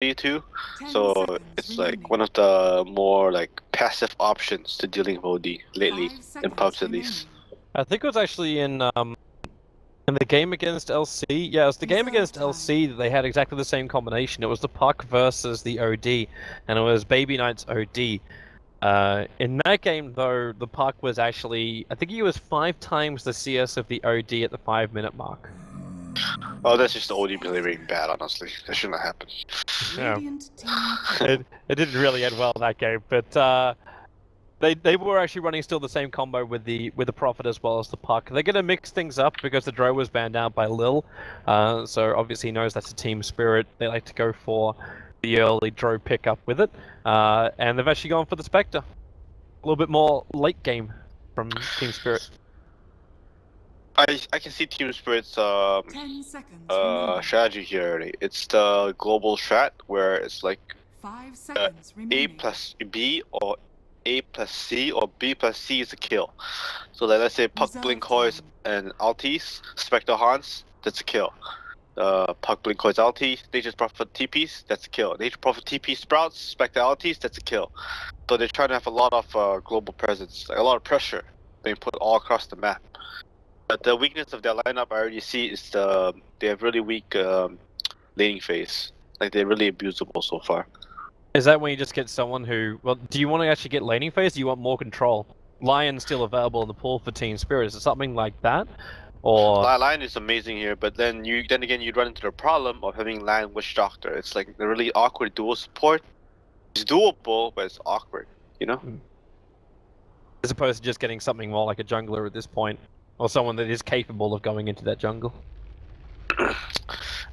too. So it's like one of the more like passive options to dealing with OD lately, in pubs at least. I think it was actually in the game against LC. Yeah, it was the game against LC that they had exactly the same combination. It was the Puck versus the OD, and it was Baby Knight's OD. In that game, though, the Puck was actually, I think he was 5 times the CS of the OD at the 5-minute mark. Oh, that's just the OD delivering bad, honestly. That shouldn't have happened. Yeah. It didn't really end well that game, but they were actually running still the same combo with the Prophet as well as the Puck. They're gonna mix things up because the Dro was banned out by Lil, so obviously he knows that's a team spirit. They like to go for the early Dro pickup with it, and they've actually gone for the Spectre. A little bit more late game from Team Spirit. I can see Team Spirit's strategy here already. It's the global strat where it's like A plus B or A plus C or B plus C is a kill. So like, let's say Puck Blink Hoys and Altis, Spectre Hans, that's a kill. Puck Blink Hoys Altis, Nature's Prophet TPs, that's a kill. Nature's Prophet TP Sprouts, Spectre Altis, that's a kill. So they're trying to have a lot of global presence, like a lot of pressure being put all across the map. But the weakness of their lineup I already see is they have really weak laning phase. Like they're really abusable so far. Is that when you just get someone who, well, do you want to actually get laning phase? Do you want more control? Lion's still available in the pool for Team Spirit. Is it something like that? Or Lion is amazing here, but then again you'd run into the problem of having Lion Witch Doctor. It's like a really awkward dual support. It's doable, but it's awkward, you know? as opposed to just getting something more like a jungler at this point, or someone that is capable of going into that jungle.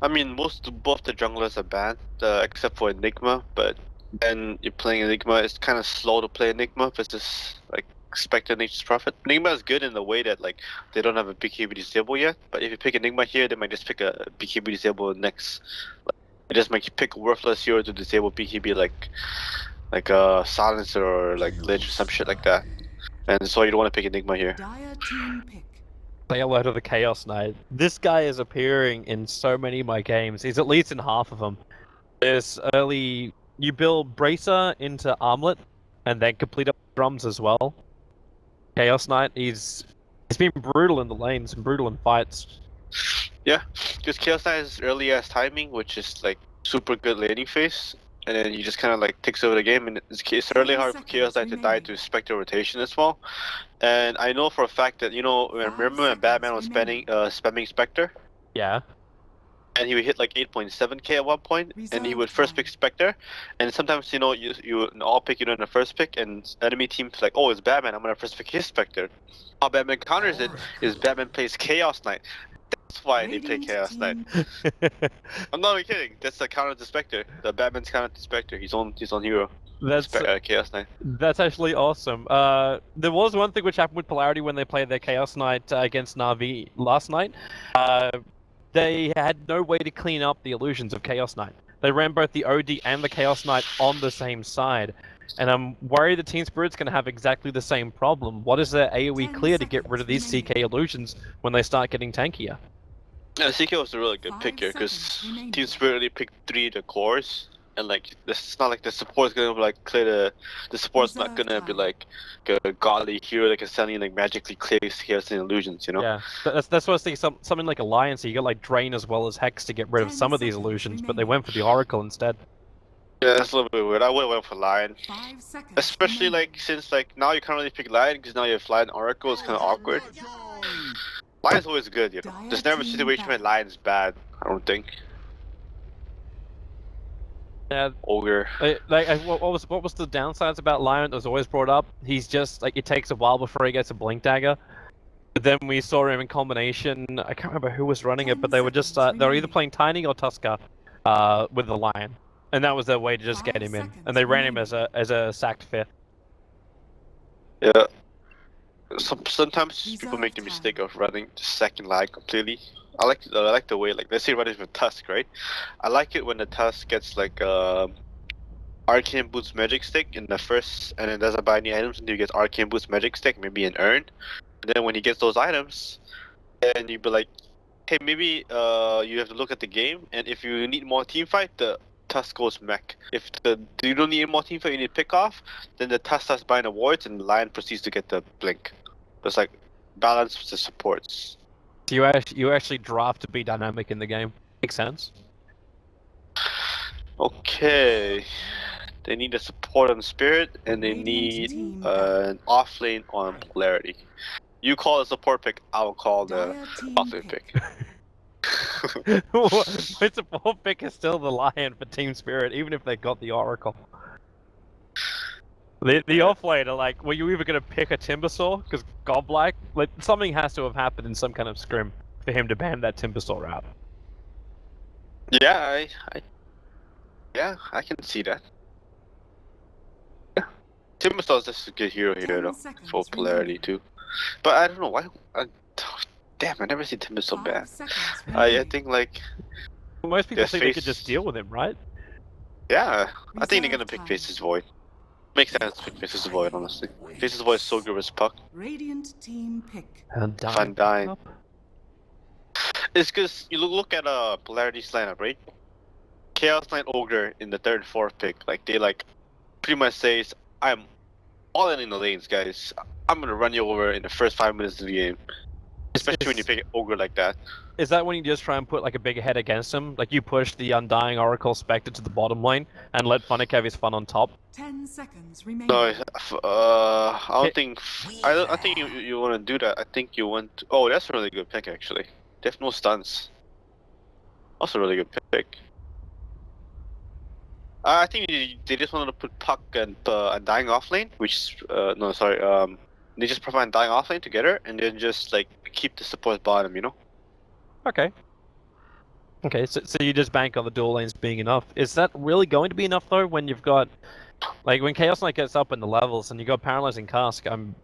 I mean, both the junglers are bad, except for Enigma, but then you're playing Enigma, it's kind of slow to play Enigma versus like Spectre Nature's Prophet. Enigma is good in the way that like they don't have a BKB disable yet, but if you pick Enigma here, they might just pick a BKB disable next. They just might pick a worthless hero to disable BKB like a Silencer or like Lich or some shit like that. And so you don't want to pick Enigma here. Say hello to the Chaos Knight. This guy is appearing in so many of my games. He's at least in half of them. There's early... You build Bracer into Armlet, and then complete up drums as well. Chaos Knight, he's been brutal in the lanes and brutal in fights. Yeah, because Chaos Knight has early ass timing, which is like super good laning phase, and then he just kind of like takes over the game. And it's really hard for Chaos Knight to die to Spectre rotation as well. And I know for a fact that remember when Batman was spamming Spectre? Yeah. And he would hit like 8.7k at one point, and he would first pick Spectre, and sometimes you all pick in the first pick, and enemy teams like, oh, it's Batman, I'm gonna first pick his Spectre. How Batman counters it is Batman plays Chaos Knight. That's why they play Chaos Knight. I'm not even kidding. That's the counter to Spectre. The Batman's counter to Spectre. He's on hero. That's Chaos Knight. That's actually awesome. There was one thing which happened with Polarity when they played their Chaos Knight against Na'Vi last night. They had no way to clean up the illusions of Chaos Knight. They ran both the OD and the Chaos Knight on the same side. And I'm worried that Team Spirit's going to have exactly the same problem. What is their AoE clear to get rid of these CK illusions when they start getting tankier? Yeah, CK was a really good pick here because Team Spirit really picked 3 of the cores. And like, it's not like the support's gonna be like clear the support's not gonna be like a godly hero that can suddenly like magically clear chaos and illusions, you know? Yeah, that's what I was thinking. Something like Alliance, so you got like Drain as well as Hex to get rid of some of these illusions, but they went for the Oracle instead. Yeah, that's a little bit weird. I would have went for Lion, especially like since like now you can't really pick Lion because now you have Lion Oracle. It's kind of awkward. Lion's always good, you know. There's never a situation where Lion's bad. I don't think. Yeah, Ogre. What was the downsides about Lion that was always brought up? He's just like, it takes a while before he gets a Blink Dagger. But then we saw him in combination. I can't remember who was running it, but they were just they were either playing Tiny or Tusker with the Lion, and that was their way to just get him in. And they ran him as a sacked fifth. Yeah. Sometimes people make the mistake of running the second line completely. I like the way, like, let's say running with Tusk, right? I like it when the Tusk gets like Arcane Boots Magic Stick in the first, and then doesn't buy any items until he gets Arcane Boots Magic Stick, maybe an urn. And then when he gets those items, then you'd be like, hey, maybe you have to look at the game, and if you need more team fight, the Tusk goes mech. If you don't need more team fight, you need pick off, then the Tusk starts buying the wards and the Lion proceeds to get the blink. It's like balance with the supports. So you actually draft to be dynamic in the game. Makes sense. Okay. They need a support on Spirit, and they need an off lane on Polarity. You call a support pick, I'll call the off lane pick. My support pick is still the Lion for Team Spirit, even if they got the Oracle. The offlaner, like, were you either going to pick a Timbersaw? Because Godlike, like, something has to have happened in some kind of scrim for him to ban that Timbersaw route. Yeah, I can see that. Yeah. Timbersaw is just a good hero here, though, for Polarity, too. But I don't know why. Damn, I never seen Timbersaw ban. I think, like. Most people think they could just deal with him, right? Yeah, I think they're going to pick Face's Void. Makes sense to pick Face's Void, honestly. Face's Void is so good with Puck. Radiant team pick. Van Dyne. It's because you look at Polarity's lineup, right? Chaos Knight Ogre in the 3rd, 4th pick. Like, they pretty much says, I'm all in the lanes, guys. I'm gonna run you over in the first 5 minutes of the game. Especially when you pick an Ogre like that. Is that when you just try and put like a big head against him? Like you push the Undying Oracle Spectre to the bottom lane and let Funnick have his fun on top? 10 seconds remaining. No, I don't think. I think you want to do that. I think you want. Oh, that's a really good pick actually. They have no stuns. Also, a really good pick. I think they just wanted to put Puck and Undying off lane, which no, sorry. They just provide Undying off lane together, and then just like keep the support bottom, you know. Okay. Okay, so you just bank on the dual lanes being enough. Is that really going to be enough though? When you've got, like, when Chaos Knight gets up in the levels and you got Paralyzing Cask, I'm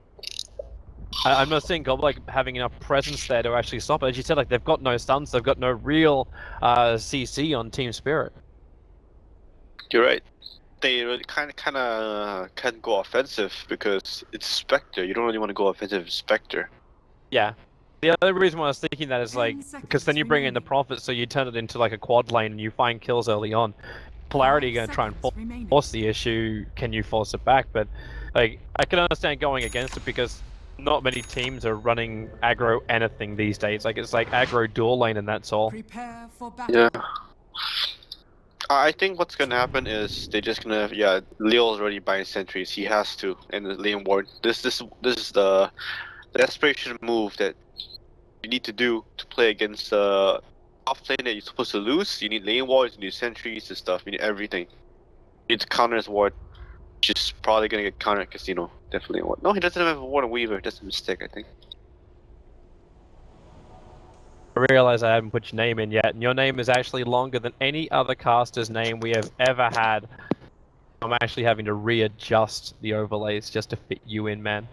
not seeing Godlike having enough presence there to actually stop it. As you said, like they've got no stuns, they've got no real CC on Team Spirit. You're right. They really kind of can't go offensive because it's Spectre. You don't really want to go offensive with Spectre. Yeah. The other reason why I was thinking that is like, because then you bring in the Prophet, so you turn it into like a quad lane and you find kills early on. Polarity are going to try and force the issue, can you force it back? But like, I can understand going against it because not many teams are running aggro anything these days. Like, it's like aggro dual lane and that's all. Prepare for battle. Yeah. I think what's gonna happen is they're just gonna Leo's already buying sentries. He has to, and the lane ward. This is the desperation move that you need to do to play against the off lane that you're supposed to lose. You need lane wards, you need sentries and stuff. You need everything. You need to counter his ward, which is probably gonna get countered because definitely a ward. No, he doesn't have a ward on Weaver. That's a mistake, I think. I realize I haven't put your name in yet, and your name is actually longer than any other caster's name we have ever had. I'm actually having to readjust the overlays just to fit you in, man.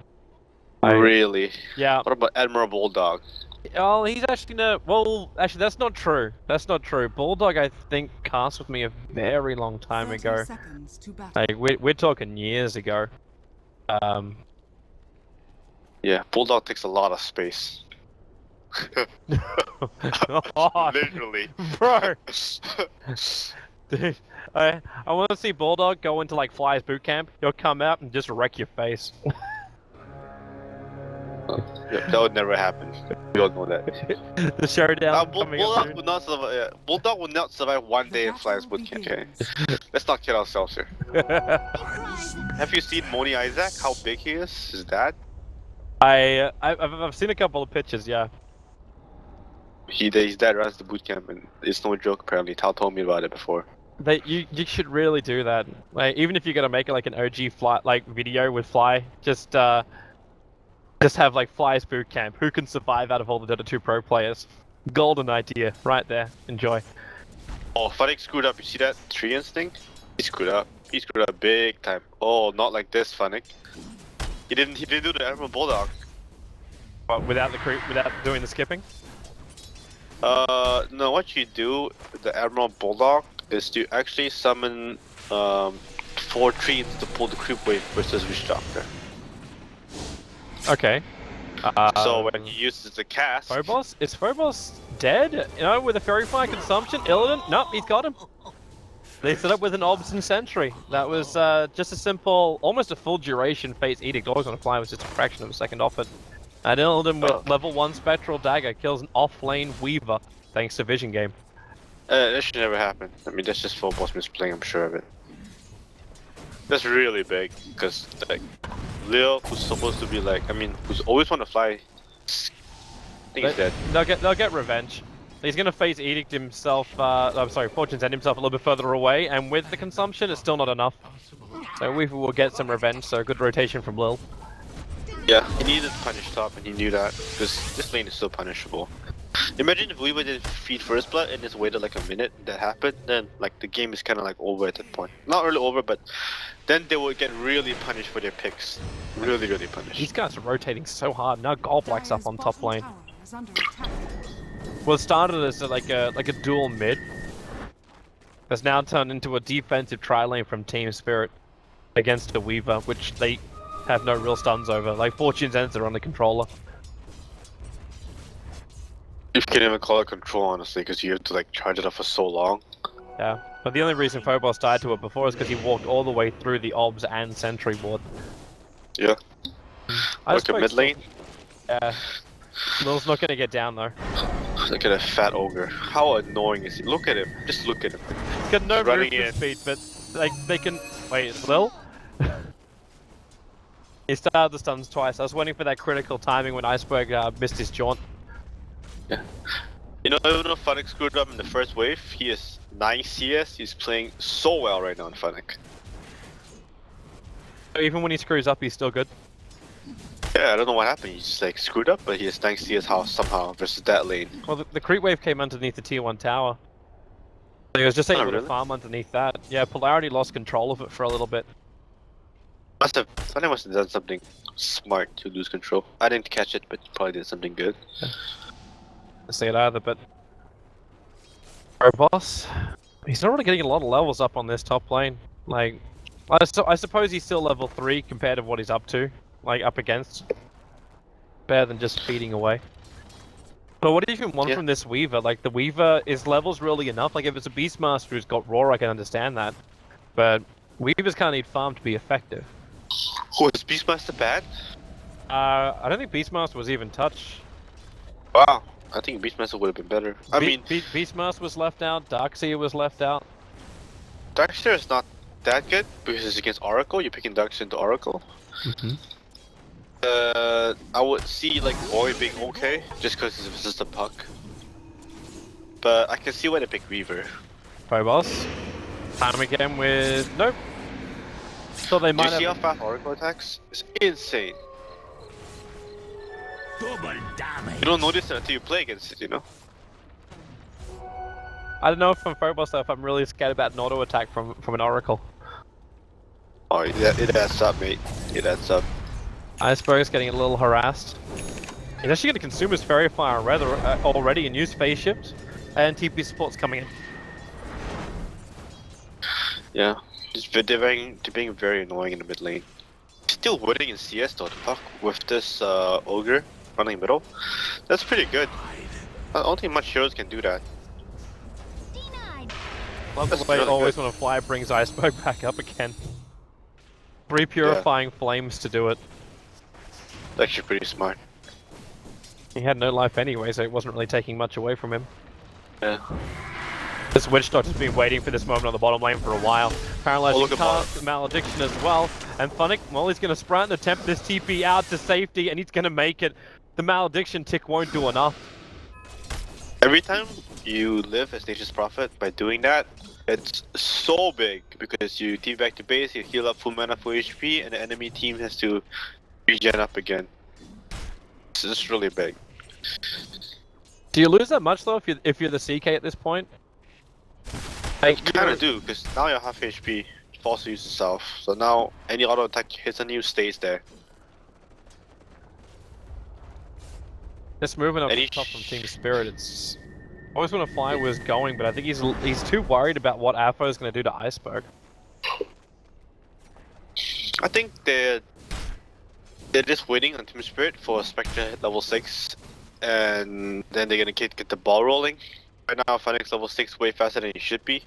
Really? Yeah. What about Admiral Bulldog? Oh, he's actually well, actually that's not true. That's not true. Bulldog, I think, cast with me a very long time ago. Like, we're talking years ago. Yeah, Bulldog takes a lot of space. Oh, literally, bro. Dude, I want to see Bulldog go into like Fly's boot camp. He'll come out and just wreck your face. Yep, that would never happen. We all know that. The showdown. Bulldog would not survive. Yeah, Bulldog would not survive one day in Fly's boot camp. Okay, let's not kid ourselves here. Have you seen Moni Isaac? How big he is? His dad? I've seen a couple of pictures. Yeah. His dad runs the boot camp, and it's no joke. Apparently, Tal told me about it before. You should really do that. Like, even if you're gonna make it like an OG Fly video with Fly, just have like Fly's boot camp. Who can survive out of all the Dota 2 pro players? Golden idea, right there. Enjoy. Oh, Funnick screwed up. You see that tree instinct? He screwed up. He screwed up big time. Oh, not like this, Funnick. He didn't do the Admiral Bulldog. What, without doing the skipping? No, what you do with the Admiral Bulldog is to actually summon 4 trees to pull the creep wave versus Witch Doctor. Okay. So when he uses the cast... Phobos? Is Phobos dead? You know, with a Fairy Fire consumption? Illidan? Nope, he's got him. They set up with an Obs and Sentry. That was just a simple, almost a full duration Fate's Edict. Always on a fly, was just a fraction of a second off it. And Illidan with level 1 Spectral Dagger kills an off-lane Weaver, thanks to Vision Game. That should never happen. I mean, that's just full boss misplaying, I'm sure of it. That's really big, because like, Leo, who's supposed to be like, I mean, who's always want to fly, I think he's dead. They'll get revenge. He's gonna face Edict himself, I'm sorry, Fortune's End himself a little bit further away, and with the consumption, it's still not enough. So Weaver will get some revenge, so good rotation from Lil. Yeah, he needed to punish top, and he knew that, because this lane is so punishable. Imagine if Weaver did feed First Blood and just waited like a minute, that happened, then like the game is kind of like over at that point. Not really over, but then they would get really punished for their picks. Really, really punished. These guys are rotating so hard. Now Golblack's up on top lane. Tower is under attack. Well, it started as like a dual mid. Has now turned into a defensive tri-lane from Team Spirit against the Weaver, which they have no real stuns over. Like Fortune's Ends are on the controller. You can't even call it control, honestly, because you have to like charge it up for so long. Yeah, but the only reason Phobos died to it before is because he walked all the way through the Obs and Sentry ward. Yeah. I Like a mid lane. Yeah. Lil's not gonna get down though. Look at a fat ogre. How annoying is he? Look at him. Just look at him. He's got no Running movement in. speed, but like they can. Wait, it's Lil? He started the stuns twice. I was waiting for that critical timing when Iceberg missed his jaunt. Yeah. You know, even though Funnick screwed up in the first wave, he is 9 CS. He's playing so well right now in Funnick. So even when he screws up, he's still good. Yeah, I don't know what happened. He just like screwed up, but he has 9 CS somehow versus that lane. Well, the creep wave came underneath the tier 1 tower. So he was just able to really? farm underneath that. Yeah, Polarity lost control of it for a little bit. Funnick must have done something smart to lose control. I didn't catch it, but he probably did something good. I see it either, but pro boss, he's not really getting a lot of levels up on this top lane. Like, I suppose he's still level 3 compared to what he's up to, like up against. Better than just feeding away. But what do you even want from this Weaver? Like, the Weaver, is levels really enough? Like, if it's a Beastmaster who's got Roar, I can understand that. But Weavers can't need farm to be effective. Oh, is Beastmaster bad? I don't think Beastmaster was even touched. Wow. I think Beastmaster would have been better. I mean, Beastmaster was left out, Darkseer was left out. Darkseer is not that good because it's against Oracle. You're picking Darkseer into Oracle. I would see like Boy being okay just because it's just a puck. But I can see why they pick Weaver. Pro boss. Time again with nope. So they Do might you see how have. fast Oracle attacks? It's insane. You don't notice it until you play against it, you know? I don't know if I'm Phobos though, if I'm really scared about an auto attack from an Oracle. Oh, it adds up, mate. It adds up. Iceberg's getting a little harassed. He's actually going to consume his Fairy Fire already and use phase shift. And TP support's coming in. Yeah, they're being very annoying in the mid lane. Still winning in CS though, the fuck, with this ogre running middle. That's pretty good. I don't think much heroes can do that. Love the way Always Wanna Fly brings Iceberg back up again. 3 purifying flames to do it. It's actually pretty smart. He had no life anyway, so it wasn't really taking much away from him. Yeah. This Witch Doctor's been waiting for this moment on the bottom lane for a while. Paralyzing cast, Malediction as well. And Funnick, well, he's going to sprint and attempt this TP out to safety, and he's going to make it. The Malediction tick won't do enough. Every time you live as Nature's Prophet by doing that, it's so big because you team back to base, you heal up full mana for HP, and the enemy team has to regen up again. It's just really big. Do you lose that much though if you're the CK at this point? Like, you kinda do, because now you're half HP, forced to use yourself. So now any auto attack hits on you stays there. This movement up the top from Team Spirit, it's Always Wanna Fly was going, but I think he's too worried about what Afo is going to do to Iceberg. I think they're just waiting on Team Spirit for Spectre at level 6, and then they're gonna get the ball rolling. Right now, Phoenix level 6 way faster than he should be.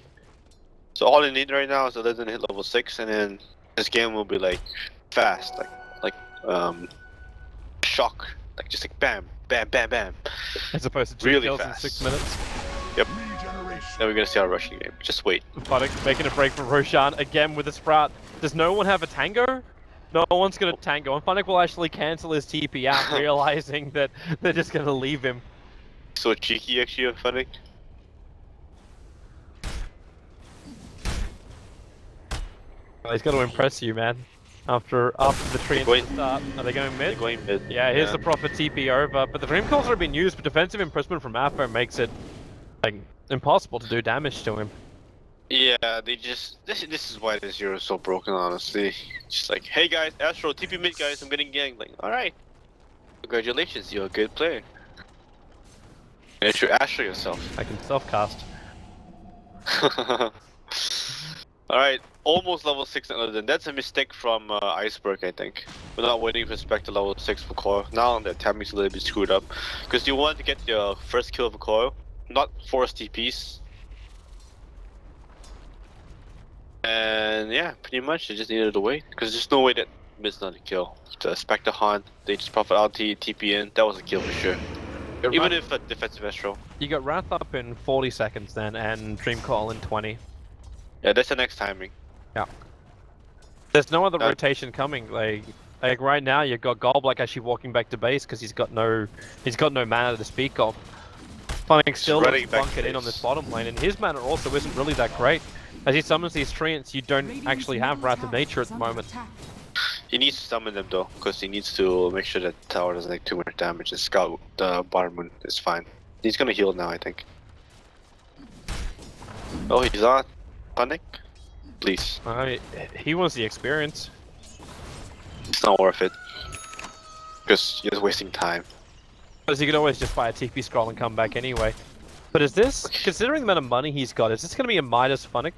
So all you need right now is to let them hit level 6, and then this game will be like fast, like shock, like just like bam, bam, bam, bam. As opposed to 2 Really kills fast. in 6 minutes. Yep. Then we're gonna see our rushing game. Just wait. Funnick making a break for Roshan again with the Sprout. Does no one have a tango? No one's gonna tango, and Funnick will actually cancel his TP out, realizing that they're just gonna leave him. So cheeky, actually, funny. Well, he's got to impress you, man. After the tree at the start, are they going mid? They're going mid. Yeah, here's the proper TP over, but the Dream Calls are being used, but defensive impressment from Afro makes it like impossible to do damage to him. Yeah, they just this is why this hero is so broken, honestly. Just like, hey guys, Astro, TP mid guys, I'm getting ganked. Like, alright. Congratulations, you're a good player. You should Astro yourself. I can self-cast. Alright, almost level 6 and then that's a mistake from Iceberg, I think. We're not waiting for Spectre level 6 for coil. Now the timing's a little bit screwed up. Because you want to get your first kill of a coil, not force TPs. And yeah, pretty much they just needed to wait. Because there's no way that mid's not a kill. The Spectre Hunt, they just profit LT, TP in, that was a kill for sure. Even if a defensive Astro. You got Wrath up in 40 seconds then, and Dream Call in 20. Yeah, that's the next timing. Yeah. There's no other rotation coming. Like right now, you've got Golblack actually walking back to base because he's got no mana to speak of. Funnick still looks bunkered in on this bottom lane, and his mana also isn't really that great. As he summons these treants, you don't actually have Wrath of Nature at the moment. He needs to summon them though, because he needs to make sure that the tower doesn't take too much damage and scout the bottom moon is fine. He's gonna heal now, I think. Oh, he's on. Funnick? Please. He wants the experience. It's not worth it. Because you're just wasting time. Because he could always just buy a TP scroll and come back anyway. But is this, considering the amount of money he's got, is this going to be a Midas Funnick?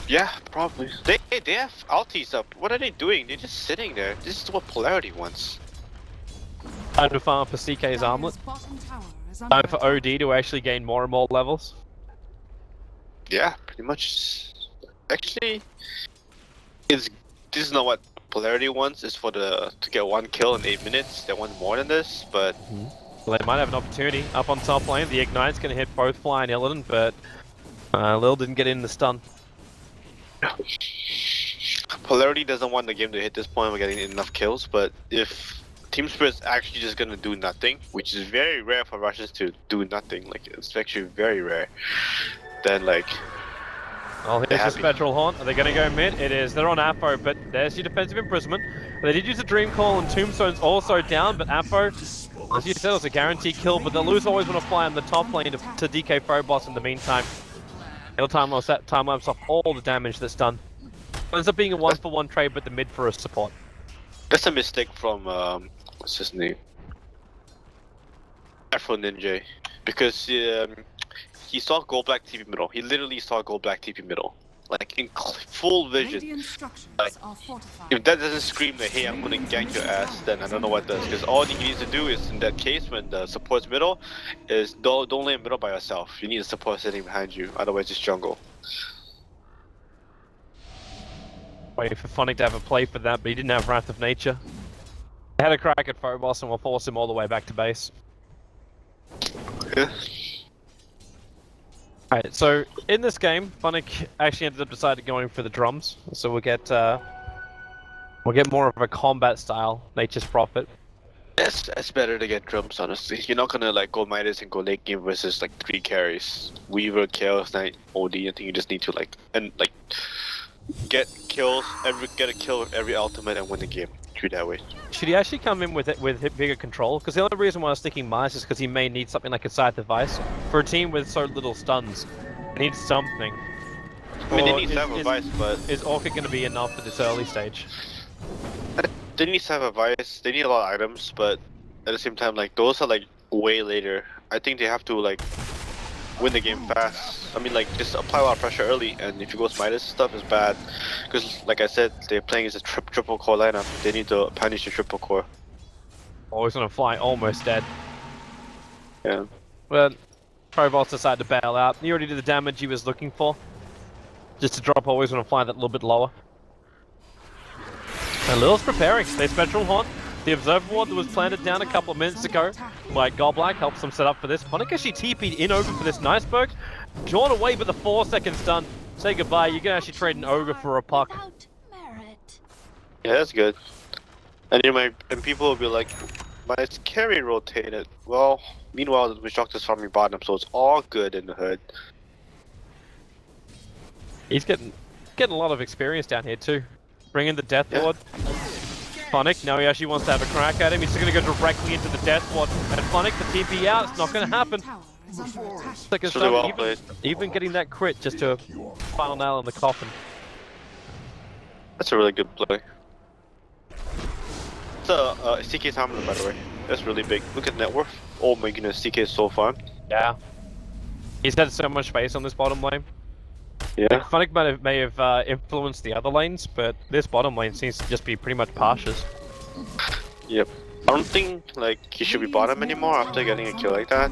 Yeah, probably. They have ultis up. What are they doing? They're just sitting there. This is what Polarity wants. Time to farm for CK's armlet. Time for OD to actually gain more and more levels. Yeah, pretty much. Actually, this is not what Polarity wants. It's for to get 1 kill in 8 minutes. They want more than this, but well, they might have an opportunity up on top lane. The Ignite's going to hit both Fly and Illidan, but Lil didn't get in the stun. Polarity doesn't want the game to hit this point of getting enough kills, but if Team Spirit's actually just gonna do nothing, which is very rare for Russians to do nothing, like it's actually very rare, then like... Oh, here's the Spectral Haunt. Are they gonna go mid? It is. They're on Apo, but there's your defensive imprisonment. They did use a Dream Call and Tombstone's also down, but Apo, as you said, it was a guaranteed kill, but the Lose always want to fly on the top lane to DK Phobos in the meantime. It'll time lapse off all the damage that's done. It ends up being a 1-for-1 trade, but the mid for a support. That's a mistake from, what's his name? Afro Ninja. Because he saw Gold Black TP middle. He literally saw Gold Black TP middle. Like, in full vision. Like, if that doesn't scream that, hey, I'm gonna gank your ass, then I don't know what does. Because all he needs to do is, in that case, when the support's middle, is don't lay in middle by yourself. You need a support sitting behind you, otherwise it's jungle. Waiting for Funnick to have a play for that, but he didn't have Wrath of Nature. They had a crack at Phobos and will force him all the way back to base. Yeah. Alright, so in this game, Funnick actually ended up deciding going for the drums, so we'll get more of a combat style Nature's Prophet. It's better to get drums, honestly. You're not gonna like go Midas and go late game versus like 3 carries. Weaver, Chaos Knight, OD. I think you just need to get kills, get a kill with every ultimate and win the game. Treat that way. Should he actually come in with bigger control? Because the only reason why I was thinking Midas is because he may need something like a Scythe Device. For a team with so little stuns, he needs something. I mean, they need Scythe Device, but... Is Orchid going to be enough at this early stage? They need Scythe Device, they need a lot of items, but at the same time, like, those are like way later. I think they have to like win the game fast. I mean, like, just apply a lot of pressure early, and if you go Midas stuff is bad. Because, like I said, they're playing as a triple core lineup. They need to punish the triple core. Always gonna fly, almost dead. Yeah. But Provost decided to bail out. He already did the damage he was looking for. Just to drop always want to fly that little bit lower. And Lil's preparing. They Spectral Horn. The Observer Ward that was planted down a couple of minutes ago by Goblak helps them set up for this. Ponic actually TP'd in over for this nice perk. Drawn away, but the 4 seconds done. Say goodbye. You can actually trade an Ogre for a puck. Yeah, that's good. And and people will be like, my carry rotated. Well, meanwhile, the Witchdoctor's farming bottom, so it's all good in the hood. He's getting a lot of experience down here too. Bring in the Death Ward. Phonic, now he actually wants to have a crack at him. He's just going to go directly into the Death Ward. And Phonic, the TP out, it's not going to happen. Second stun, even getting that crit just to final nail in the coffin. That's a really good play. It's a CK's Hammer, by the way. That's really big. Look at net worth. Oh my goodness, CK is so fun. Yeah. He's had so much space on this bottom lane. Yeah. Like, Phonic may have influenced the other lanes, but this bottom lane seems to just be pretty much partials. Yep. I don't think like he should be bottom anymore after getting a kill like that.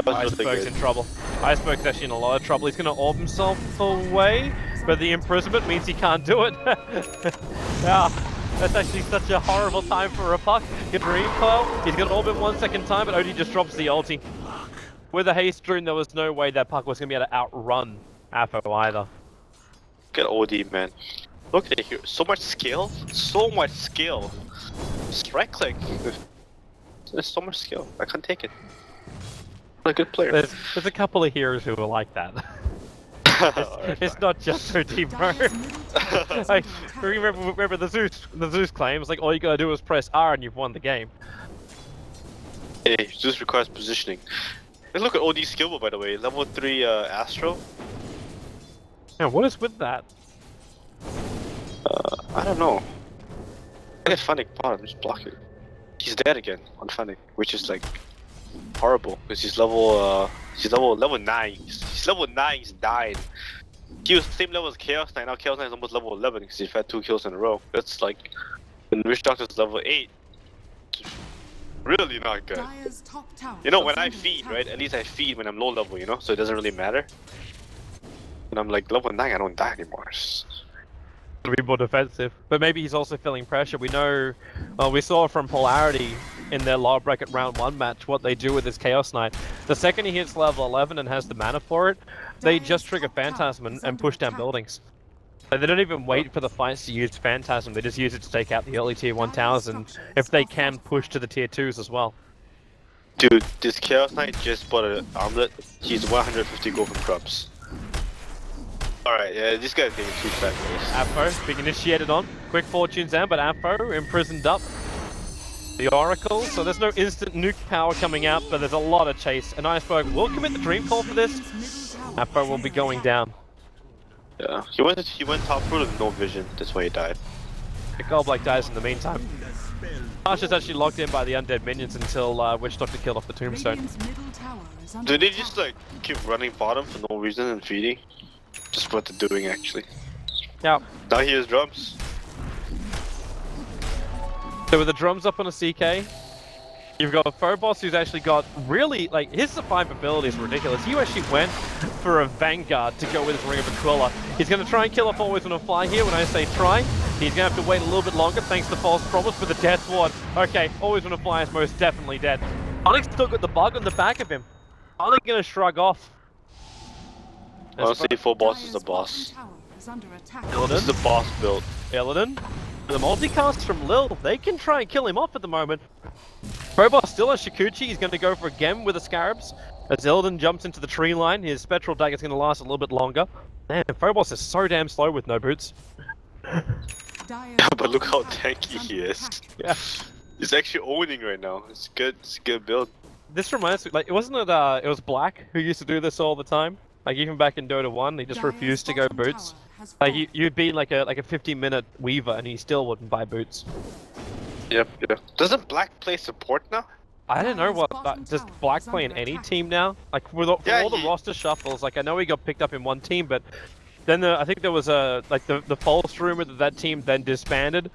Iceberg's in trouble. Iceberg's actually in a lot of trouble. He's going to orb himself away, but the imprisonment means he can't do it. Yeah, that's actually such a horrible time for a puck. Get Dream Coil. He's going to orb it 1 second time, but Odie just drops the ulti. With a haste rune, there was no way that puck was going to be able to outrun Apo either. Look at OD, man. Look at it here. So much skill. So much skill. Just right click. There's so much skill. I can't take it. What a good player. There's a couple of heroes who are like that. It's not just OD, bro. Like, remember the Zeus claims, like all you gotta do is press R and you've won the game. Hey, Zeus requires positioning. And look at OD skill, by the way. Level 3 Astro. Yeah, what is with that? I don't know. Look at Fennec bottom, just block it. He's dead again on Fennec, which is like horrible because he's level 9. He's level 9. He's died. He was the same level as Chaos Knight. Now Chaos Knight is almost level 11 because he's had 2 kills in a row. That's like when Witch Doctor's level 8. Really not good. You know, when I feed, right? At least I feed when I'm low level, you know, so it doesn't really matter. When I'm like level 9, I don't die anymore. To be more defensive, but maybe he's also feeling pressure. We know, we saw from Polarity in their lower bracket round 1 match what they do with this Chaos Knight. The second he hits level 11 and has the mana for it, they just trigger Phantasm and push down buildings. So they don't even wait for the fights to use Phantasm, they just use it to take out the early tier 1 towers, and if they can, push to the tier 2s as well. Dude, this Chaos Knight just bought an armlet. He's 150 gold from Krubs. Alright, yeah, this guy's getting too fat. Apo being initiated on. Quick fortunes down, but Apo imprisoned up. The Oracle, so there's no instant nuke power coming out, but there's a lot of chase. And Iceberg will commit the Dream Call for this. Apo will be going down. Yeah, he went top root with no vision, that's why he died. The Goblak dies in the meantime. Arch is actually locked in by the undead minions until Witch Doctor killed off the Tombstone. Do they just like keep running bottom for no reason and feeding? Just what they're doing actually. Yeah. Now he has drums. So with the drums up on a CK, you've got a Phobos who's actually got really, like, his survivability is ridiculous. He actually went for a Vanguard to go with his Ring of Aquila. He's going to try and kill off Always Wanna Fly here. When I say try, he's going to have to wait a little bit longer thanks to False Promise with the Death Ward. Okay, Always Wanna Fly is most definitely dead. Onyx still got the bug on the back of him. Onyx going to shrug off. Honestly, full boss is the boss. This is the boss build. Illidan. The multicast from Lil, they can try and kill him off at the moment. Phobos still has Shikuchi, he's going to go for a gem with the Scarabs. As Illidan jumps into the tree line, his Spectral Dagger is going to last a little bit longer. Man, Phobos is so damn slow with no boots. But look how tanky he is. Yeah. He's actually owning right now. It's good build. This reminds me, like, it was Black who used to do this all the time? Like, even back in Dota 1, he just refused to go boots. Like, you'd be like a 50-minute Weaver and he still wouldn't buy boots. Yep. Doesn't Black play support now? I don't know does Black play in any team now? Like, with all the roster shuffles, like, I know he got picked up in one team, but then I think there was the false rumor that team then disbanded.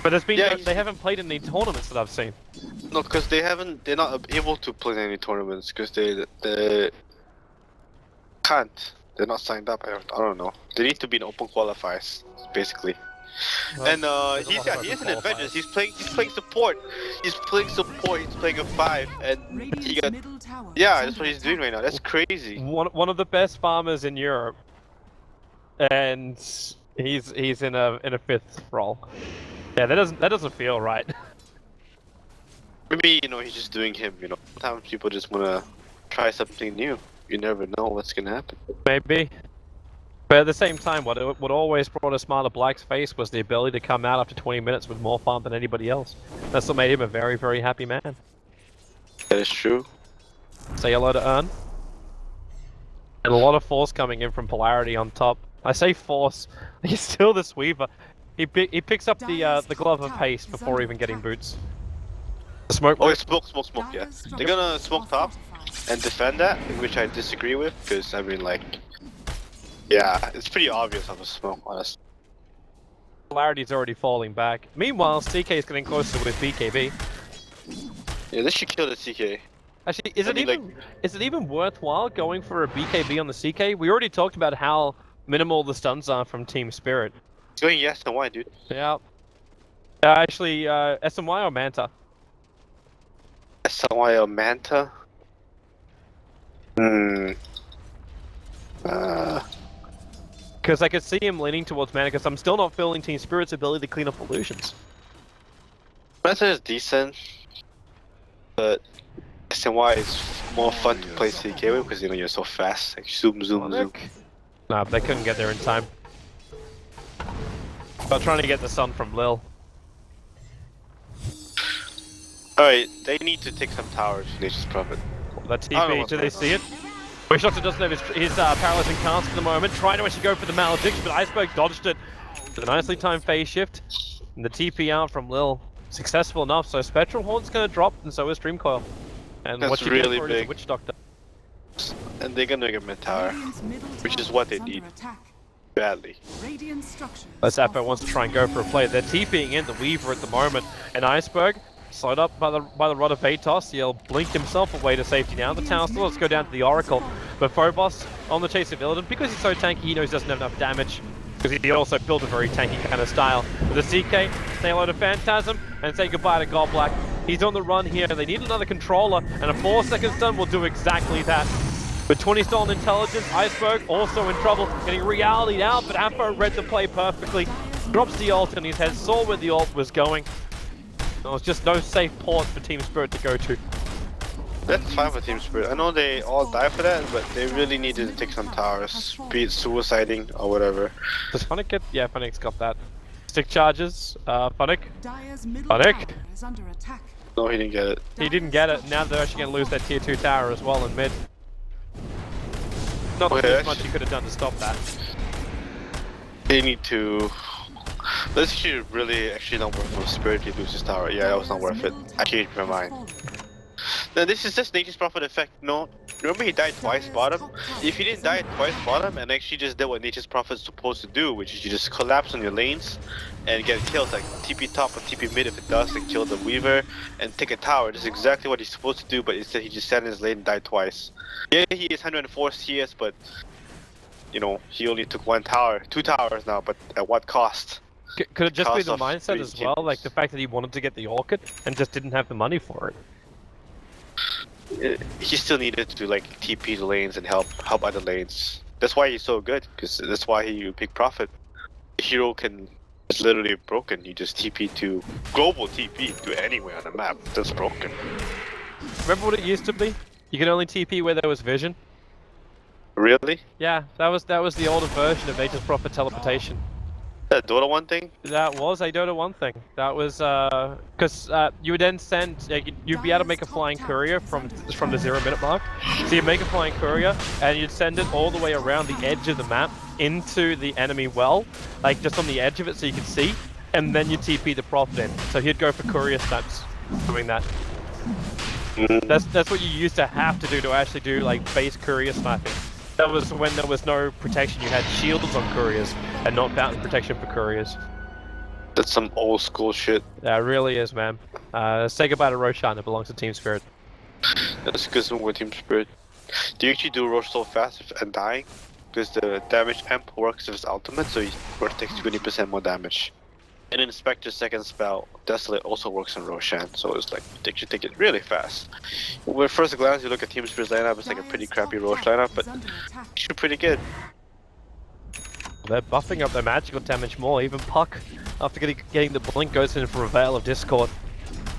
But there's been Yeah, they haven't played in any tournaments that I've seen. No, because they're not able to play in any tournaments because they can't. They're not signed up. I don't know. They need to be in open qualifiers, basically. Well, And there's a he's lot of he's open an Avengers. qualifiers. He's playing support. He's playing a 5, and he Radiant's got middle tower yeah. is That's what under he's doing attack. right now. That's crazy. One of the best farmers in Europe, and he's in a 5th role. Yeah, that doesn't feel right. Maybe he's just doing him. Sometimes people just wanna try something new. You never know what's gonna happen. Maybe. But at the same time, what always brought a smile to Black's face was the ability to come out after 20 minutes with more farm than anybody else. That's what made him a very, very happy man. That is true. Say hello to Earn. And a lot of force coming in from Polarity on top. I say force, he's still this Weaver. He picks up the glove of haste before even getting boots. The smoke. Oh, it's smoke, yeah. They're gonna smoke top and defend that, which I disagree with, because I mean, like, yeah, it's pretty obvious on the smoke, honestly. Polarity's already falling back. Meanwhile, CK is getting closer with BKB. Yeah, this should kill the CK. Actually, is it even worthwhile going for a BKB on the CK? We already talked about how minimal the stuns are from Team Spirit. It's going yes and why, dude. Yeah. Actually, SMY or Manta? SLY or Manta? Because I could see him leaning towards Manta, because I'm still not feeling Team Spirit's ability to clean up illusions. Manta is decent, but SNY is more fun to play CK with because you're so fast. Like zoom. Nah, they couldn't get there in time. But trying to get the sun from Lil. Alright, they need to take some towers, Nature's Prophet. That TP, do they see it? Wishdoctor doesn't have his paralyzing cast for the moment, trying to actually go for the malediction, but Iceberg dodged it with a nicely timed phase shift. And the TP out from Lil, successful enough, so Spectral Horn's gonna drop, and so is Dreamcoil. And That's what you really get for it is a big. Witchdoctor. And they're gonna get mid tower, which is what they need badly. As Zappo wants to try and go for a play. They're TPing in the Weaver at the moment, and Iceberg, slowed up by the Rod of Vatos, he'll blink himself away to safety now. The tower still has to go down to the Oracle, but Phobos on the chase of Illidan, because he's so tanky, he knows he doesn't have enough damage, because he also built a very tanky kind of style. With the CK, say hello to Phantasm, and say goodbye to God Black. He's on the run here, they need another controller, and a 4-second stun will do exactly that. With 20 stolen intelligence, Iceberg also in trouble, getting realityed out, but Ampho read the play perfectly. Drops the ult in his head, saw where the ult was going. There was just no safe port for Team Spirit to go to. That's fine for Team Spirit. I know they all die for that, but they really needed to take some towers, be it suiciding or whatever. Does Funnick get? Yeah, Funnick's got that. Stick charges, Funnick. Funnick? No, he didn't get it. He didn't get it. Now they're actually going to lose their tier 2 tower as well in mid. Not that there's much you could have done to stop that. They need to... This should really actually not worth for Spirit to lose his tower. Yeah, that was not worth it. I changed my mind. Now this is just Nature's Prophet effect. No, remember he died twice bottom? If he didn't die twice bottom and actually just did what Nature's Prophet is supposed to do, which is you just collapse on your lanes and get kills like TP top or TP mid if it does, and kill the Weaver and take a tower. This is exactly what he's supposed to do, but instead he just sat in his lane and died twice. Yeah, he is 104 CS, but he only took 1 tower, 2 towers now, but at what cost? Could it just be the Cost of mindset as well? Like the fact that he wanted to get the Orchid and just didn't have the money for it? He still needed to TP the lanes and help other lanes. That's why he's so good, because that's why he pick Prophet. Hero is literally broken. You just TP to global TP to anywhere on the map. That's broken. Remember what it used to be? You could only TP where there was vision. Really? Yeah, that was the older version of Nature's Prophet teleportation. That Dota 1 thing? That was a Dota 1 thing. That was because you would then send, you'd be able to make a flying courier from the 0 minute mark. So you'd make a flying courier and you'd send it all the way around the edge of the map into the enemy well, just on the edge of it so you could see, and then you TP the Prophet in. So he'd go for courier snipes doing that. That's what you used to have to do to actually do base courier sniping. That was when there was no protection. You had shields on couriers and not fountain protection for couriers. That's some old school shit. Yeah, it really is, man. Say goodbye to Roshan. It belongs to Team Spirit. That's good with Team Spirit. Do you actually do Roche so fast and dying? Because the damage amp works with his ultimate, so he takes 20% more damage. And in Spectre's second spell, Desolate also works on Roshan, so it's like, they should take it really fast. When first glance you look at Team Spirit's lineup, it's like a pretty crappy Roche lineup, but actually pretty good. They're buffing up their magical damage more. Even Puck, after getting the blink, goes in for a Veil of Discord.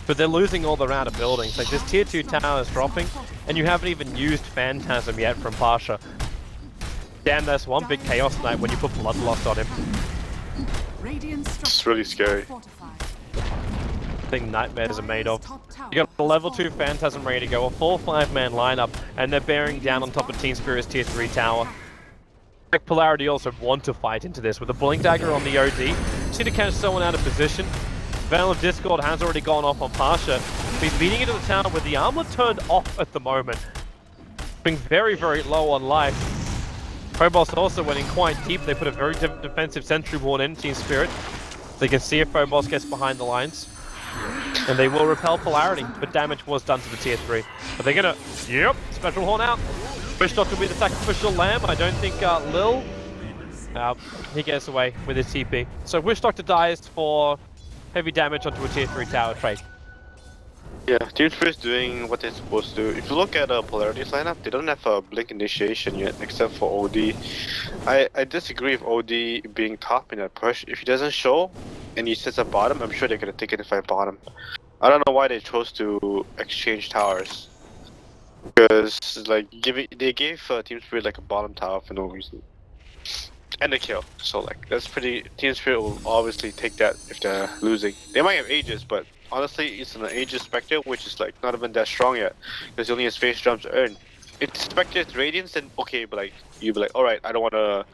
But they're losing all the round of buildings. Like, this tier 2 tower is dropping, and you haven't even used Phantasm yet from Pasha. Damn, that's one big Chaos Knight when you put Bloodlust on him. It's really scary. Thing nightmares are made of. You got a level 2 Phantasm ready to go, a 4-5 man lineup, and they're bearing down on top of Team Spirit's tier 3 tower. Like, Polarity also want to fight into this with a Blink Dagger on the OD. See to catch someone out of position. Veil of Discord has already gone off on Pasha. He's leading into the tower with the armor turned off at the moment. Being very, very low on life. Phobos also went in quite deep. They put a very defensive sentry ward in Team Spirit. They can see if Phobos gets behind the lines. And they will repel Polarity, but damage was done to the tier 3. Are they gonna... Yep, Spectral Horn out. Wish Doctor will be the sacrificial lamb. I don't think Lil... he gets away with his TP. So Wish Doctor dies for heavy damage onto a tier 3 tower trade. Yeah, Team Spirit's doing what they're supposed to. If you look at Polarity's lineup, they don't have a Blink initiation yet, except for OD. I disagree with OD being top in that push. If he doesn't show, and he sits at bottom, I'm sure they're gonna take it and fight bottom. I don't know why they chose to exchange towers. Because, like, they gave Team Spirit like a bottom tower for no reason. And a kill. So, like, that's pretty... Team Spirit will obviously take that if they're losing. They might have Aegis, but honestly, it's an Aegis Spectre, which is, like, not even that strong yet. Because he only has face jumps to earn. If Spectre's Radiance, then okay, but, like, you'd be like, alright, I don't wanna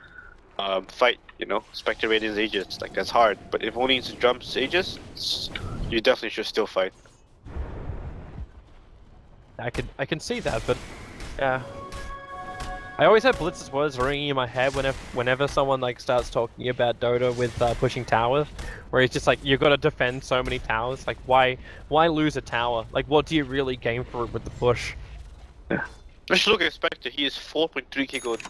fight, you know? Spectre Radiance Aegis. Like, that's hard. But if only it's jumps Aegis, you definitely should still fight. I can see that, but yeah. I always have Blitz's words ringing in my head whenever someone like starts talking about Dota with pushing towers, where he's just like, you've got to defend so many towers. Like, why lose a tower? Like, what do you really gain for it with the push? Yeah. Let's look at Spectre. He is 4.3k gold.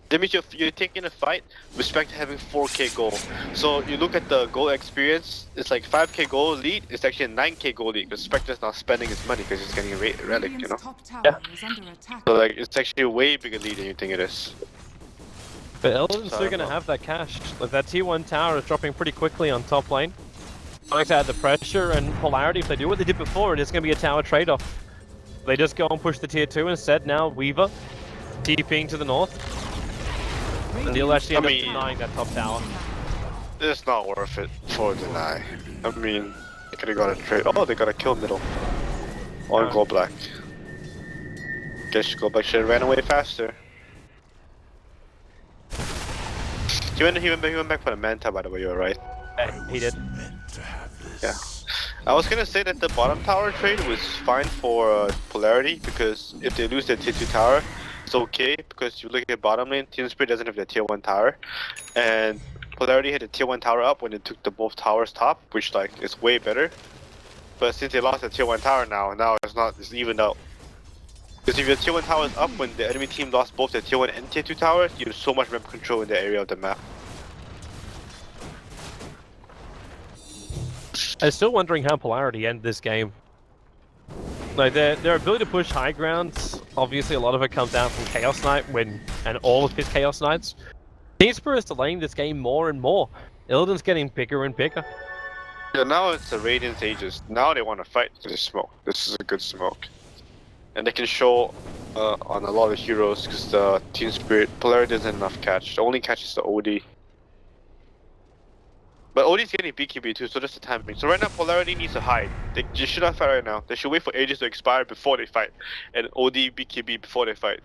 That means you're taking a fight with Spectre having 4k gold. So you look at the gold experience, it's like 5k gold lead, it's actually a 9k gold lead, because Spectre's not spending his money because he's getting a relic, you know? Yeah. So like, it's actually a way bigger lead than you think it is. But Illidan's still gonna have that cash. Like, that tier 1 tower is dropping pretty quickly on top lane. Trying to add the pressure and Polarity, if they do what they did before, it is gonna be a tower trade-off. They just go and push the tier 2 instead. Now Weaver TPing to the north. And they'll actually end up denying that top tower. It's not worth it for deny. I mean, they could've got a trade. Oh, they got a kill middle. On Gold Black. Guess Gold Black should've ran away faster. He went back for the Manta, by the way, you were right. He did. Yeah. I was gonna say that the bottom tower trade was fine for Polarity, because if they lose their tier 2 tower, it's okay, because you look at bottom lane, Team Spirit doesn't have their tier 1 tower, and Polarity had a tier 1 tower up when they took the both towers top, which like is way better. But since they lost the tier 1 tower now it's evened out. Because if your tier 1 tower is up when the enemy team lost both their tier 1 and tier 2 towers, you have so much map control in the area of the map. I'm still wondering how Polarity end this game. Like, their ability to push high grounds, obviously a lot of it comes down from Chaos Knight and all of his Chaos Knights. Team Spirit is delaying this game more and more. Illidan's getting bigger and bigger. Yeah, now it's a Radiance Aegis. Now they want to fight because it's smoke. This is a good smoke. And they can show on a lot of heroes because the Team Spirit Polarity doesn't have enough catch. The only catch is the OD. But OD's getting BKB too, so that's the timing. So right now, Polarity needs to hide. They just should not fight right now. They should wait for Aegis to expire before they fight. And OD BKB before they fight.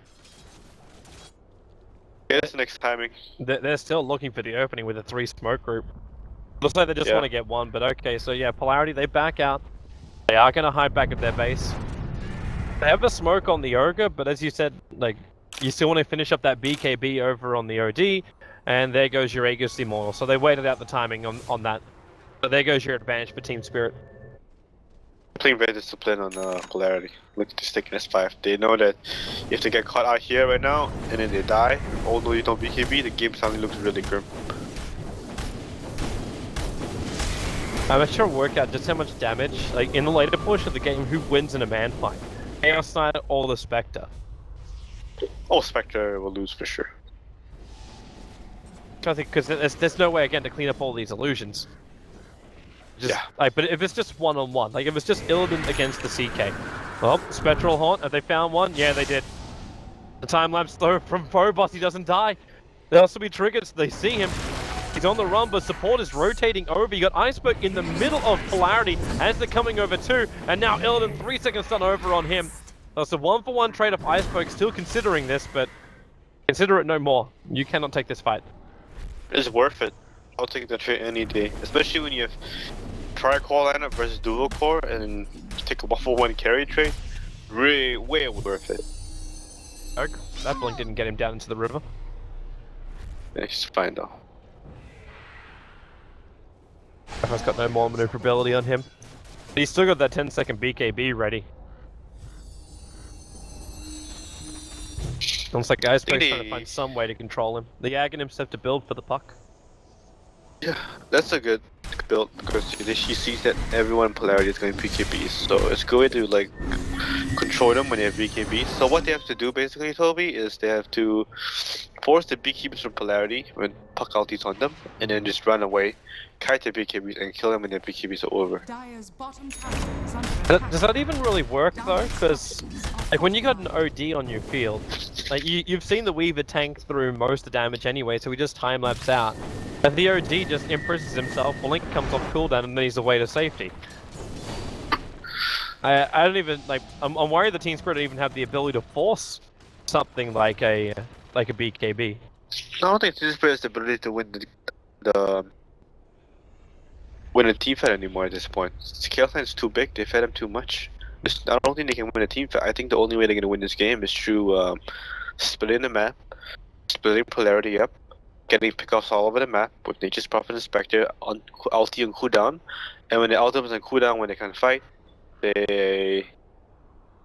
Okay, that's the next timing. They're still looking for the opening with a 3 smoke group. Looks like they just want to get one, but okay, so yeah, Polarity, they back out. They are going to hide back at their base. They have a smoke on the Ogre, but as you said, like, you still want to finish up that BKB over on the OD. and there goes your Aegis Immortal. So they waited out the timing on that. So there goes your advantage for Team Spirit. Playing very disciplined on Polarity. Look at this taking S5. They know that if they get caught out here right now and then they die, although you don't BKB, the game suddenly looks really grim. I'm not sure work out just how much damage, like in the later portion of the game, who wins in a man fight? Chaos Knight or the Spectre? Oh, Spectre will lose for sure. I think because there's no way again to clean up all these illusions. Just, yeah. Like, but if it's just one-on-one, like if it's just Illidan against the CK, well, Spectral Haunt, have they found one? Yeah, they did. The time lapse though from Phobos, he doesn't die. There also be triggers, they see him. He's on the run, but support is rotating over. You got Iceberg in the middle of Polarity as they're coming over too, and now Illidan 3 seconds done over on him. That's a 1-for-1 trade-off. Iceberg still considering this, but consider it no more. You cannot take this fight. It's worth it. I'll take the trade any day, especially when you have tri-core lineup versus dual core and take a 1-for-1 carry trade. Really, way worth it. Oh, that blink didn't get him down into the river. Yeah, he's fine though. Everyone's got no more maneuverability on him. But he's still got that 10-second BKB ready. Looks like Iceberg's trying to find some way to control him. The Aghanims have to build for the puck. Yeah, that's a good build because she sees that everyone in Polarity is going BKB, so it's going to like control them when they have BKB. So what they have to do basically, Toby, is they have to force the BKBs from Polarity when puck ulti's on them, and then just run away, kite their BKBs, and kill them when their BKBs are over. Does that even really work though? Because like when you got an OD on your field, like you've seen the Weaver tank through most of the damage anyway, so he just time lapse out. And the OD just imprisons himself, Blink comes off cooldown, and then he's away to safety. I don't even like. I'm worried the Team Spirit don't even have the ability to force something like a BKB. I don't think Team Spirit has the ability to win win a team fight anymore at this point. Chaos Knight is too big. They fed him too much. I don't think they can win a team fight. I think the only way they're gonna win this game is through splitting the map, splitting Polarity up, getting pickoffs all over the map with Nature's Prophet and Spectre on ulti and cooldown, and when the ulti is on cooldown when they can fight, they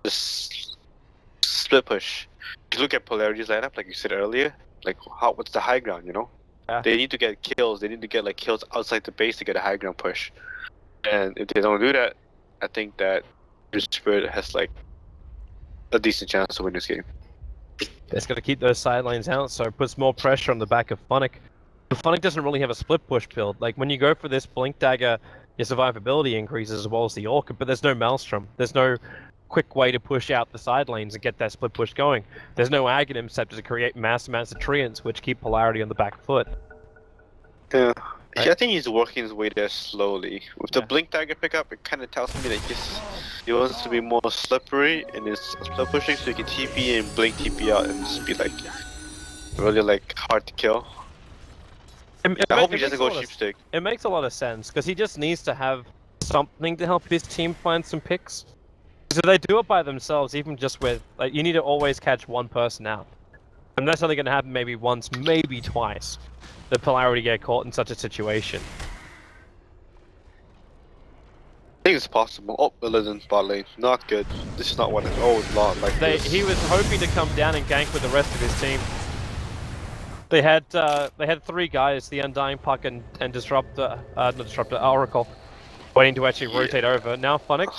just split push. If you look at Polarity's lineup, like you said earlier, like what's the high ground, you know? Yeah. They need to get kills. They need to get like kills outside the base to get a high ground push. And if they don't do that, I think that the Spirit has like a decent chance to win this game. It's got to keep those side lanes out, so it puts more pressure on the back of Funnick. Funnick doesn't really have a split push build. Like when you go for this Blink Dagger, your survivability increases as well as the Orchid, but there's no Maelstrom. There's no quick way to push out the side lanes and get that split push going. There's no Aghanim Scepter to create mass amounts of treants which keep Polarity on the back foot. Yeah. Right? I think he's working his way there slowly. With the Blink Dagger pickup, it kind of tells me that he wants to be more slippery in his split pushing so he can TP and Blink TP out and just be like really like hard to kill. I hope he doesn't go sheepstick. It makes a lot of sense because he just needs to have something to help his team find some picks. So they do it by themselves, even just with like you need to always catch one person out, and that's only going to happen maybe once, maybe twice. The Polarity get caught in such a situation. I think it's possible. Oh, Illidan bot lane. Not good. This is not what it's not like this. He was hoping to come down and gank with the rest of his team. They had 3 guys, the Undying Puck and Disruptor, not Disruptor, Oracle, waiting to actually rotate over. Now Funnick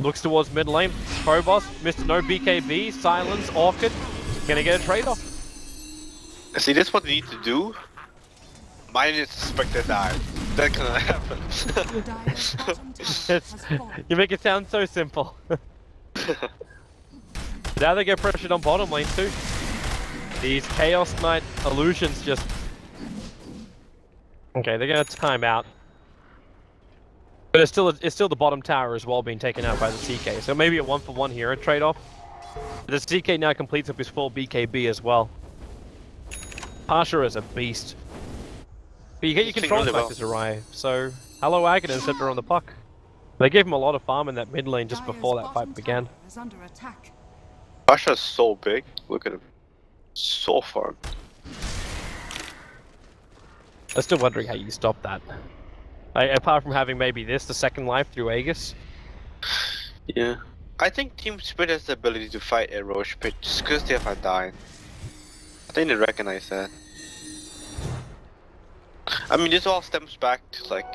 looks towards mid lane. Phobos, Mr. No BKB, Silence, Orchid, gonna get a trade-off. See, that's what they need to do. Minus Spectre die. That kinda happens. You make it sound so simple. Now they get pressured on bottom lane too. These Chaos Knight illusions just... Okay, they're gonna time out. But it's still the bottom tower as well being taken out by the CK. So maybe a 1-for-1 hero trade-off. The CK now completes up his full BKB as well. Pasha is a beast. But you get your control factors arrive, so hello Aghanim Scepter on the puck. They gave him a lot of farm in that mid lane just before that fight began. Pasha's so big. Look at him. So far. I'm still wondering how you stop that. Apart from having maybe the second life through Aegis. Yeah. I think Team Spirit has the ability to fight a Roche pit just because they have Undying. I think they recognize that. I mean, this all stems back to like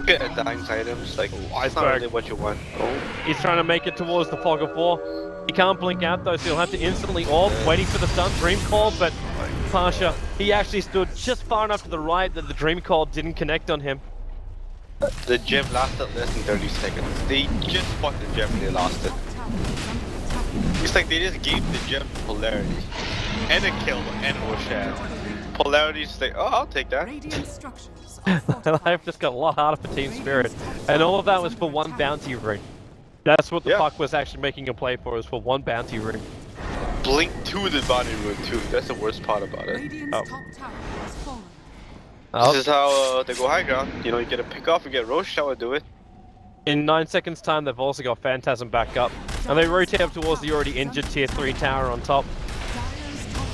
get Undying items. Like, it's not really what you want. Oh. He's trying to make it towards the Fog of War. He can't blink out though, so he'll have to instantly orb, waiting for the stun, Dream Call, but Pasha, he actually stood just far enough to the right that the Dream Call didn't connect on him. The gem lasted less than 30 seconds. They just fought the gem and they lost it. It's like they just gave the gem Polarity. And a kill, and Roshan. Polarity's like, oh, I'll take that. Life just got a lot harder for Team Spirit. And all of that was for one bounty ring. That's what the puck was actually making a play for, is for one bounty ring. Blink to the bounty ring too, that's the worst part about it. This is how they go high ground. You know, you get a pick off, you get Roche, that would do it. In 9 seconds time, they've also got Phantasm back up. And they rotate up towards the already injured tier 3 tower on top.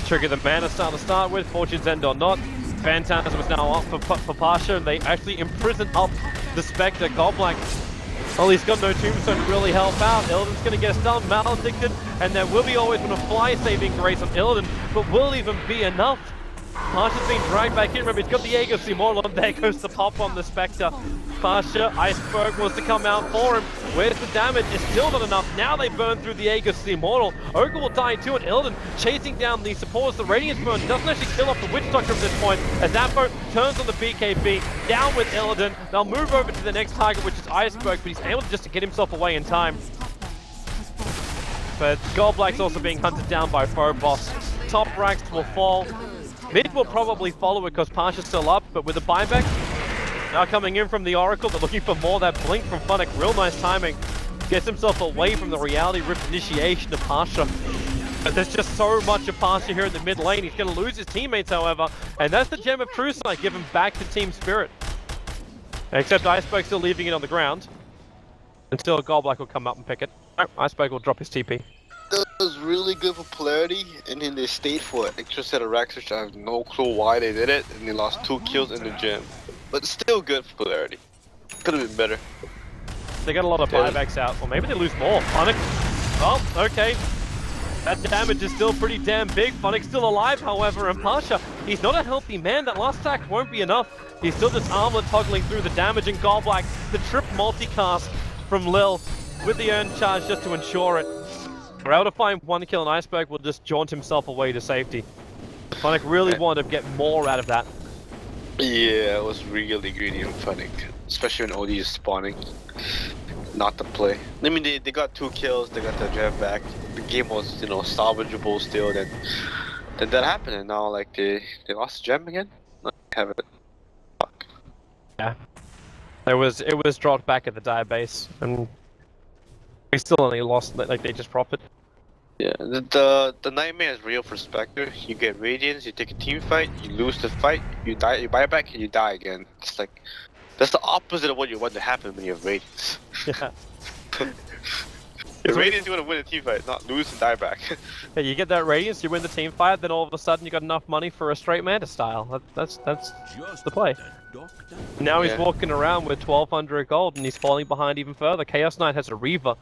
Trigger the mana start to start with, Fortune's End or not. Phantasm is now up for Pasha, and they actually imprison up the Spectre. Goblak, well, he's got no tombstone to really help out. Illidan's going to get stunned, Maledicted, and there will be always been a fly saving grace on Illidan, but will even be enough? Pasha's being dragged back in. Remember, he's got the Aegis Immortal, and there goes the pop on the Spectre. Pasha, Iceberg wants to come out for him. Where's the damage? It's still not enough. Now they burn through the Aegis Immortal. Ogre will die too, and Illidan chasing down the supporters. The Radiance Burn doesn't actually kill off the Witch Doctor at this point, as that boat turns on the BKB. Down with Illidan. They'll move over to the next target, which is Iceberg, but he's able just to get himself away in time. But Goldblack's also being hunted down by Phobos. Top ranks will fall. Mid will probably follow it because Pasha's still up, but with the buyback now coming in from the Oracle, they're looking for more. That blink from Funnick, real nice timing. Gets himself away from the Reality Rift initiation of Pasha. But there's just so much of Pasha here in the mid lane. He's going to lose his teammates, however, and that's the Gem of True Sight, give him back to Team Spirit. Except Iceberg still leaving it on the ground. Until Goldblack will come up and pick it. Oh, Iceberg will drop his TP. That was really good for Polarity, and then they stayed for an extra set of racks, which I have no clue why they did it, and they lost 2 kills in the gym. But still good for Polarity. Could have been better. They got a lot of buybacks out, or maybe they lose more. Funnick. Oh, okay. That damage is still pretty damn big. Funnick's still alive, however, and Pasha, he's not a healthy man. That last attack won't be enough. He's still just armlet toggling through the damage, and Goldblack, the trip multicast from Lil, with the earned charge just to ensure it. We're able to find 1 kill, and Iceberg will just jaunt himself away to safety. Funnick really wanted to get more out of that. Yeah, it was really greedy and Funnick, especially when OD is spawning. Not to play. I mean, they got 2 kills, they got the gem back. The game was, you know, salvageable still. Then that happened, and now like they lost the gem again. I have it. Fuck. Yeah. It was dropped back at the dire base, and we still only lost, like they just profit. Yeah, the nightmare is real for Spectre. You get Radiance, you take a team fight, you lose the fight, you die, you buy back, and you die again. It's like, that's the opposite of what you want to happen when you have Radiance. Yeah. Your Radiance, you want to win a team fight, not lose and die back. Yeah, you get that Radiance, you win the team fight, then all of a sudden you got enough money for a straight Manta style. That's the play. Now he's walking around with 1200 gold, and he's falling behind even further. Chaos Knight has a Reaver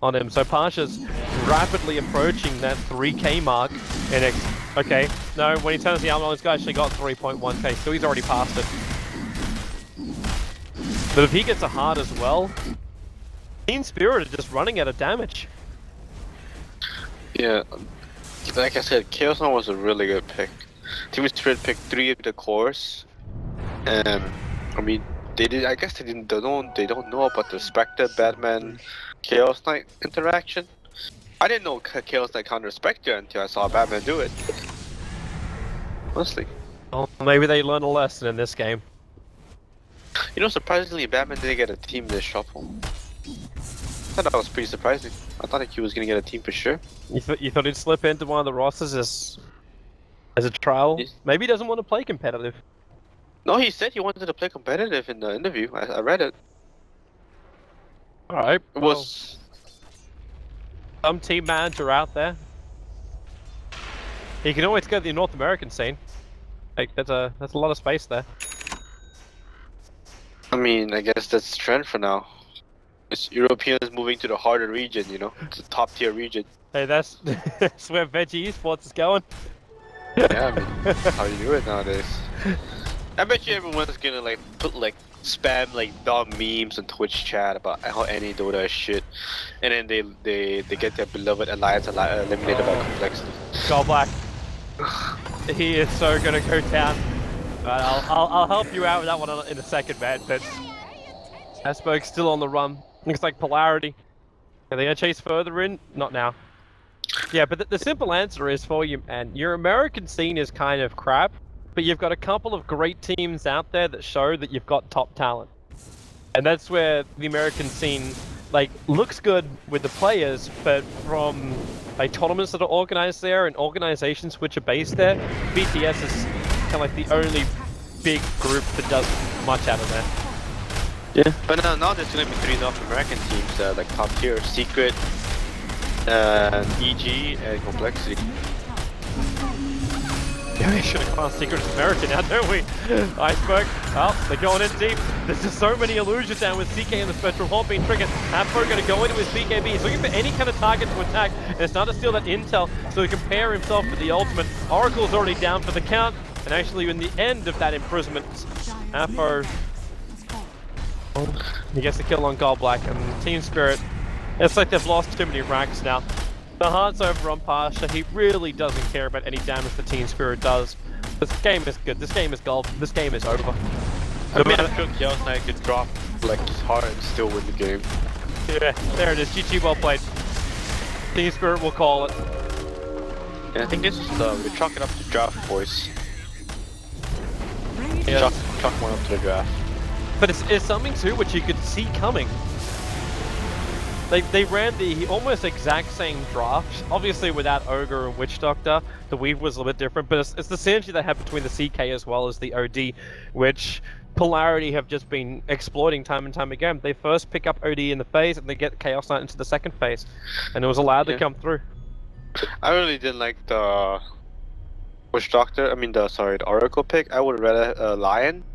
on him, so Pasha's rapidly approaching that 3k mark. And okay, no, when he turns the armor on, this guy actually got 3.1k, so he's already passed it. But if he gets a heart as well, Team Spirit are just running out of damage. Yeah, like I said, Chaos Knight was a really good pick. Team Spirit picked 3 of the cores, and I mean, they did. I guess they don't know about the Spectre, Batman, Chaos Knight interaction. I didn't know Chaos Knight counter Spectre until I saw Batman do it. Honestly. Well, maybe they learned a lesson in this game. You know, surprisingly, Batman didn't get a team this shuffle. I thought that was pretty surprising. I thought he was gonna get a team for sure. You thought he'd slip into one of the rosters as a trial? Maybe he doesn't want to play competitive. No, he said he wanted to play competitive in the interview. I read it. Alright, It was... some team manager out there. He can always go to the North American scene. Like, there's a lot of space there. I mean, I guess that's the trend for now. It's Europeans moving to the harder region, you know, the top tier region. Hey, that's that's where Veggie Esports is going. Yeah, I mean, how you do it nowadays. I bet you everyone's gonna like put like spam like dumb memes on Twitch chat about how any Dota is shit, and then they get their beloved alliance eliminated by complexity. Gold Black. He is so gonna go down. But I'll help you out with that one in a second, man. But Asperg's still on the run. Looks like Polarity. Are they gonna chase further in? Not now. Yeah, but the simple answer is for you, man. Your American scene is kind of crap, but you've got a couple of great teams out there that show that you've got top talent. And that's where the American scene, like, looks good with the players, but from, like, tournaments that are organized there and organizations which are based there, BTS is kind of like the only big group that does much out of there. Yeah. But now there's gonna be 3 North American teams like top tier, Secret, EG, and Complexity. Yeah, we should have gone Secret American now, don't we? Iceberg. Oh, they're going in deep. There's just so many illusions down with CK and the Spectral Hall being triggered. Iceberg going to go into his BKB. He's looking for any kind of target to attack, and it's not to steal that intel so he can pair himself with the ultimate. Oracle's already down for the count, and actually in the end of that imprisonment, Apo, he gets the kill on Gold Black, and Team Spirit, it's like they've lost too many ranks now. The heart's over on Pasha. He really doesn't care about any damage the Team Spirit does. This game is good. This game is gold. This game is over. I mean, I'm sure Chaos Knight could drop like hard and still win the game. Yeah, there it is. GG, well played. Team Spirit will call it. And I think this is we chalk it up to draft, boys. Yeah. Chalk one up to the draft. But it's something too which you could see coming. They ran the almost exact same draft, obviously without Ogre and Witch Doctor. The weave was a little bit different, but it's the synergy they have between the CK as well as the OD, which Polarity have just been exploiting time and time again. They first pick up OD in the phase, and they get Chaos Knight into the second phase, and it was allowed to come through. I really didn't like the Witch Doctor. I mean the Oracle pick. I would rather Lion.